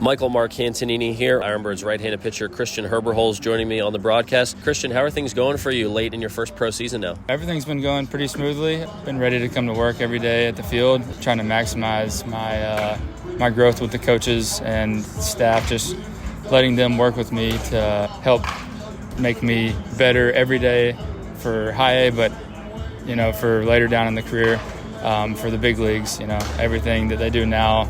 Michael Marcantonini here. Ironbirds right-handed pitcher Christian Herberholz joining me on the broadcast. Christian, how are things going for you late in your first pro season now? Everything's been going pretty smoothly. Been ready to come to work every day at the field, trying to maximize my growth with the coaches and staff, just letting them work with me to help make me better every day for high A, but for later down in the career, for the big leagues. Everything that they do now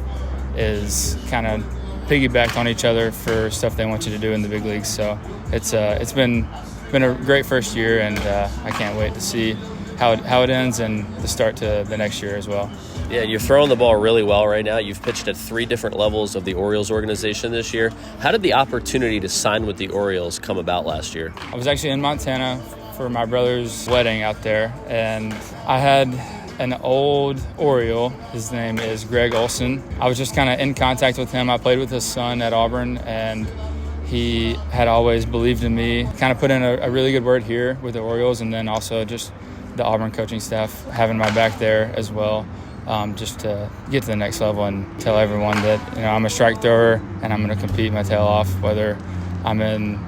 is kind of piggybacked on each other for stuff they want you to do in the big leagues. So it's been a great first year, and I can't wait to see how it ends and the start to the next year as well. Yeah, you're throwing the ball really well right now. You've pitched at 3 different levels of the Orioles organization this year. How did the opportunity to sign with the Orioles come about last year? I was actually in Montana for my brother's wedding out there, and I had an old Oriole. His name is Gregg Olson. I was just kind of in contact with him. I played with his son at Auburn, and he had always believed in me. Kind of put in a really good word here with the Orioles, and then also just the Auburn coaching staff having my back there as well, just to get to the next level and tell everyone that I'm a strike thrower and I'm going to compete my tail off, whether I'm in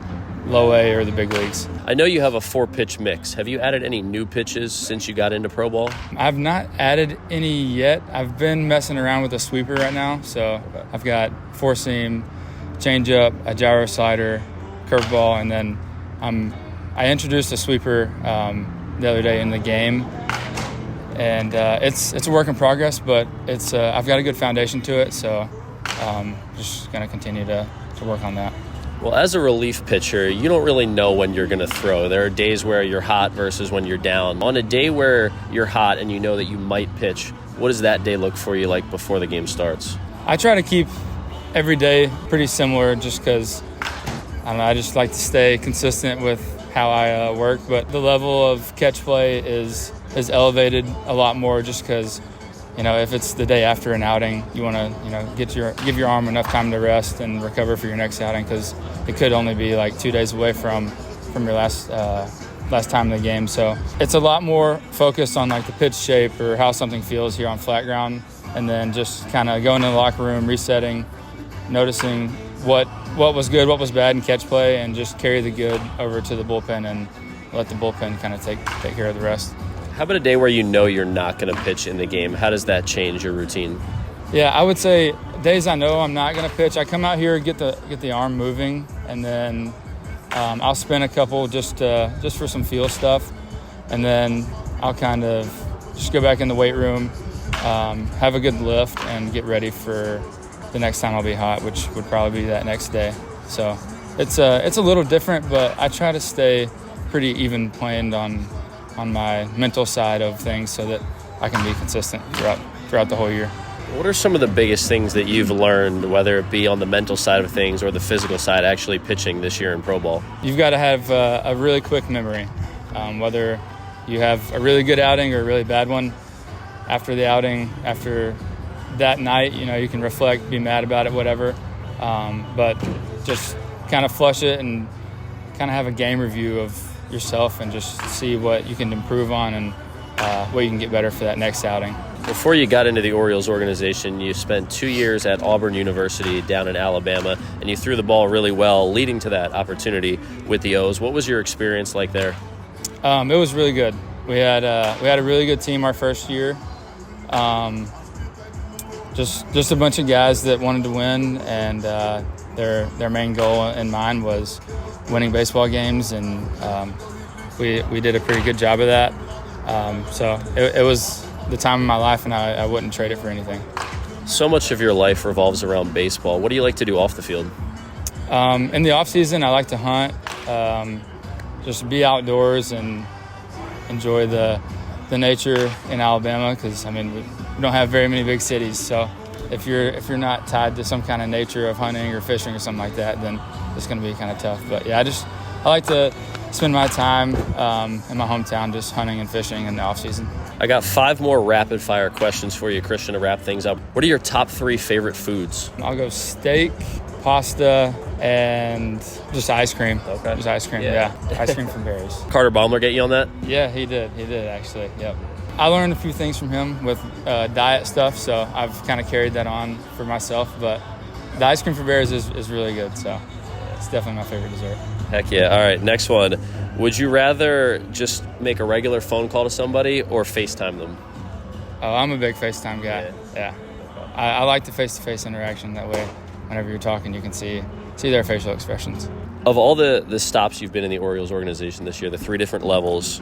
low A or the big leagues. I know you have a 4-pitch mix. Have you added any new pitches since you got into pro ball? I've not added any yet. I've been messing around with a sweeper right now. So I've got 4-seam, changeup, a gyro slider, curveball, and then I introduced a sweeper the other day in the game. And it's a work in progress, but I've got a good foundation to it. So just going to continue to work on that. Well, as a relief pitcher, you don't really know when you're going to throw. There are days where you're hot versus when you're down. On a day where you're hot and you know that you might pitch, what does that day look for you like before the game starts? I try to keep every day pretty similar just because, I just like to stay consistent with how I work. But the level of catch play is elevated a lot more just because, if it's the day after an outing, you want to, give your arm enough time to rest and recover for your next outing, because it could only be like 2 days away from your last time in the game. So it's a lot more focused on like the pitch shape or how something feels here on flat ground, and then just kind of going in the locker room, resetting, noticing what was good, what was bad in catch play, and just carry the good over to the bullpen and let the bullpen kind of take care of the rest. How about a day where you're not going to pitch in the game? How does that change your routine? Yeah, I would say days I know I'm not going to pitch, I come out here, get the arm moving, and then I'll spin a couple just for some feel stuff, and then I'll kind of just go back in the weight room, have a good lift, and get ready for the next time I'll be hot, which would probably be that next day. So it's a little different, but I try to stay pretty even planed on my mental side of things so that I can be consistent throughout the whole year. What are some of the biggest things that you've learned, whether it be on the mental side of things or the physical side, actually pitching this year in pro ball? You've got to have a really quick memory. Whether you have a really good outing or a really bad one, after the outing, after that night, you can reflect, be mad about it, whatever. But just kind of flush it and kind of have a game review of yourself and just see what you can improve on and what you can get better for that next outing. Before you got into the Orioles organization, you spent 2 years at Auburn University down in Alabama, and you threw the ball really well, leading to that opportunity with the O's. What was your experience like there? It was really good. We had a really good team our first year. Just a bunch of guys that wanted to win, and their main goal in mind was winning baseball games, and we did a pretty good job of that. So it was the time of my life, and I wouldn't trade it for anything. So much of your life revolves around baseball. What do you like to do off the field? In the offseason, I like to hunt, just be outdoors and enjoy the nature in Alabama, because we don't have very many big cities. So if you're not tied to some kind of nature of hunting or fishing or something like that, then it's going to be kind of tough. But yeah, I like to spend my time in my hometown just hunting and fishing in the off season. I got 5 more rapid fire questions for you, Christian, to wrap things up. What are your top 3 favorite foods? I'll go steak, pasta, and just ice cream. Okay. Just ice cream, yeah. Ice cream from Barry's. Carter Baumler get you on that? Yeah, he did actually, yep. I learned a few things from him with diet stuff, so I've kind of carried that on for myself, but The ice cream for bears is really good, so it's definitely my favorite dessert. Heck yeah. All right, next one. Would you rather just make a regular phone call to somebody or FaceTime them? Oh, I'm a big FaceTime guy. Yeah. I like the face-to-face interaction. That way, whenever you're talking, you can see their facial expressions. Of all the stops you've been in the Orioles organization this year, the 3 different levels,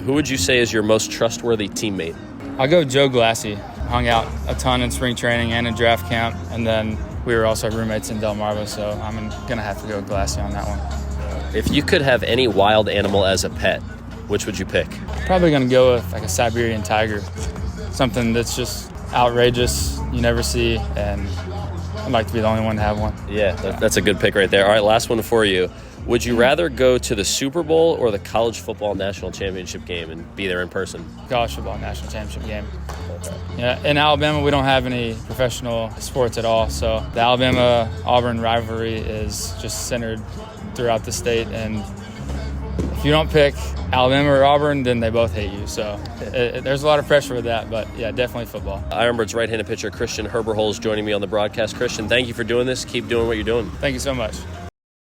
who would you say is your most trustworthy teammate? I'll go Joe Glassy. Hung out a ton in spring training and in draft camp, and then we were also roommates in Delmarva, so I'm going to have to go with Glassy on that one. If you could have any wild animal as a pet, which would you pick? Probably going to go with like a Siberian tiger, something that's just outrageous, you never see, and I'd like to be the only one to have one. Yeah, that's a good pick right there. All right, last one for you. Would you rather go to the Super Bowl or the College Football National Championship game and be there in person? College Football National Championship game. Yeah, in Alabama, we don't have any professional sports at all, so the Alabama-Auburn rivalry is just centered throughout the state, and if you don't pick Alabama or Auburn, then they both hate you. So there's a lot of pressure with that, but yeah, definitely football. Ironbird's right-handed pitcher Christian Herberholz joining me on the broadcast. Christian, thank you for doing this. Keep doing what you're doing. Thank you so much.